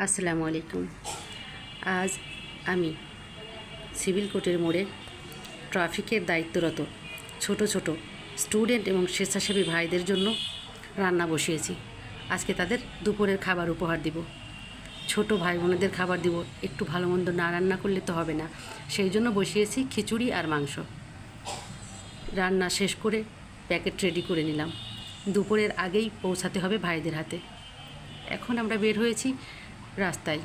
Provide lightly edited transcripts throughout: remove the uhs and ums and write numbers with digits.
আসসালামু আলাইকুম। আজ আমি সিভিল কোর্টের মোড়ে ট্রাফিকের দায়িত্বরত ছোট ছোট স্টুডেন্ট এবং স্বেচ্ছাসেবী ভাইদের জন্য রান্না বসিয়েছি। আজকে তাদের দুপুরের খাবার উপহার দিব। ছোট ভাই বোনেদের খাবার দিব। একটু ভালো মন্দ না রান্না করলে তো হবে না, সেই জন্য বসিয়েছি খিচুড়ি আর মাংস। রান্না শেষ করে প্যাকেট রেডি করে নিলাম। দুপুরের আগেই পৌঁছাতে হবে ভাইদের হাতে। এখন আমরা বের হয়েছি রাস্তায়,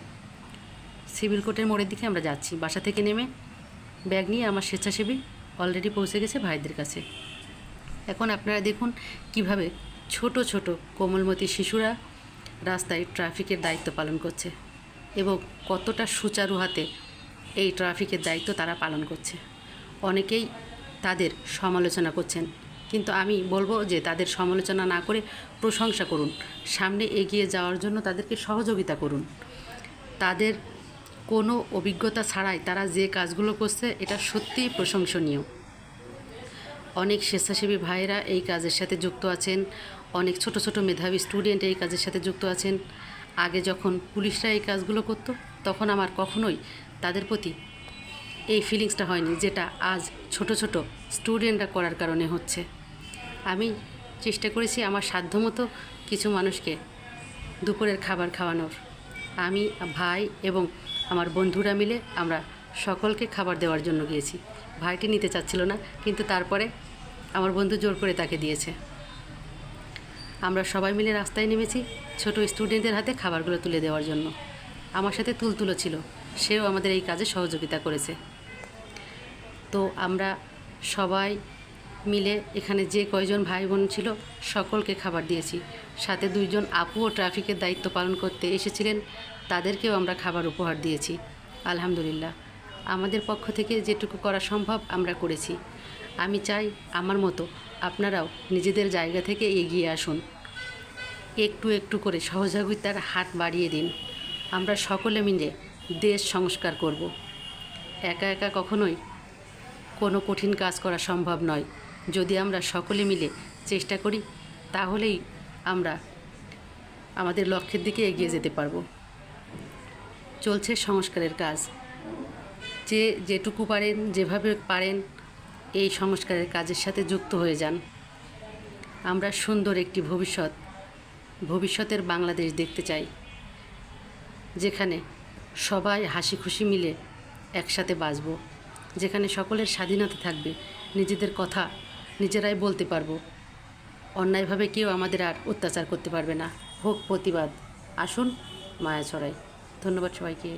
সিভিল কোর্টের মোড়ের দিকে আমরা যাচ্ছি। বাসা থেকে নেমে ব্যাগ নিয়ে আমার স্বেচ্ছাসেবী অলরেডি পৌঁছে গেছে ভাইদের কাছে। এখন আপনারা দেখুন কিভাবে ছোট ছোট কোমলমতি শিশুরা রাস্তায় ট্রাফিকের দায়িত্ব পালন করছে এবং কতটা সুচারু হাতে এই ট্রাফিকের দায়িত্ব তারা পালন করছে। অনেকেই তাদের সমালোচনা করছেন, কিন্তু আমি বলবো যে তাদের সমালোচনা না করে প্রশংসা করুন। সামনে এগিয়ে যাওয়ার জন্য তাদেরকে সহযোগিতা করুন। তাদের কোনো অভিজ্ঞতা ছাড়াই তারা যে কাজগুলো করছে এটা সত্যিই প্রশংসনীয়। অনেক স্বেচ্ছাসেবী ভাইয়েরা এই কাজের সাথে যুক্ত আছেন, অনেক ছোট ছোট মেধাবী স্টুডেন্ট এই কাজের সাথে যুক্ত আছেন। আগে যখন পুলিশরা এই কাজগুলো করতো তখন আমার কখনোই তাদের প্রতি এই ফিলিংসটা হয়নি, যেটা আজ ছোট ছোট স্টুডেন্টরা করার কারণে হচ্ছে। আমি চেষ্টা করেছি আমার সাধ্যমতো কিছু মানুষকে দুপুরের খাবার খাওয়ানোর। আমি, ভাই এবং আমার বন্ধুরা মিলে আমরা সকলকে খাবার দেওয়ার জন্য গিয়েছি। ভাইটি নিতে চাচ্ছিল না, কিন্তু তারপরে আমার বন্ধু জোর করে তাকে দিয়েছে। আমরা সবাই মিলে রাস্তায় নেমেছি ছোট স্টুডেন্টদের হাতে খাবারগুলো তুলে দেওয়ার জন্য। আমার সাথে তুলতুলো ছিল, সেও আমাদের এই কাজে সহযোগিতা করেছে। তো আমরা সবাই মিলে এখানে যে কয়জন ভাই বোন ছিল সকলকে খাবার দিয়েছি। সাথে 2জন আপুও ট্রাফিকের দায়িত্ব পালন করতে এসেছিলেন, তাদেরকেও আমরা খাবার উপহার দিয়েছি। আলহামদুলিল্লাহ, আমাদের পক্ষ থেকে যেটুকু করা সম্ভব আমরা করেছি। আমি চাই আমার মতো আপনারাও নিজেদের জায়গা থেকে এগিয়ে আসুন, একটু একটু করে সহযোগিতার হাত বাড়িয়ে দিন। আমরা সকলে মিলে দেশ সংস্কার করব। একা একা কখনোই কোনো কঠিন কাজ করা সম্ভব নয়। যদি আমরা সকলে মিলে চেষ্টা করি তাহলেই আমরা আমাদের লক্ষ্যের দিকে এগিয়ে যেতে পারব। চলছে সংস্কারের কাজ। যে যেটুকু পারেন, যেভাবে পারেন এই সংস্কারের কাজের সাথে যুক্ত হয়ে যান। আমরা সুন্দর একটি ভবিষ্যতের বাংলাদেশ দেখতে চাই, যেখানে সবাই হাসি খুশি মিলে একসাথে বাঁচব, যেখানে সকলের স্বাধীনতা থাকবে, নিজেদের কথা নিজেরাই বলতে পারবো। অন্যায়ভাবে কেউ আমাদের আর অত্যাচার করতে পারবে না। হোক প্রতিবাদ, আসুন মায়া ছড়াই। ধন্যবাদ সবাইকে।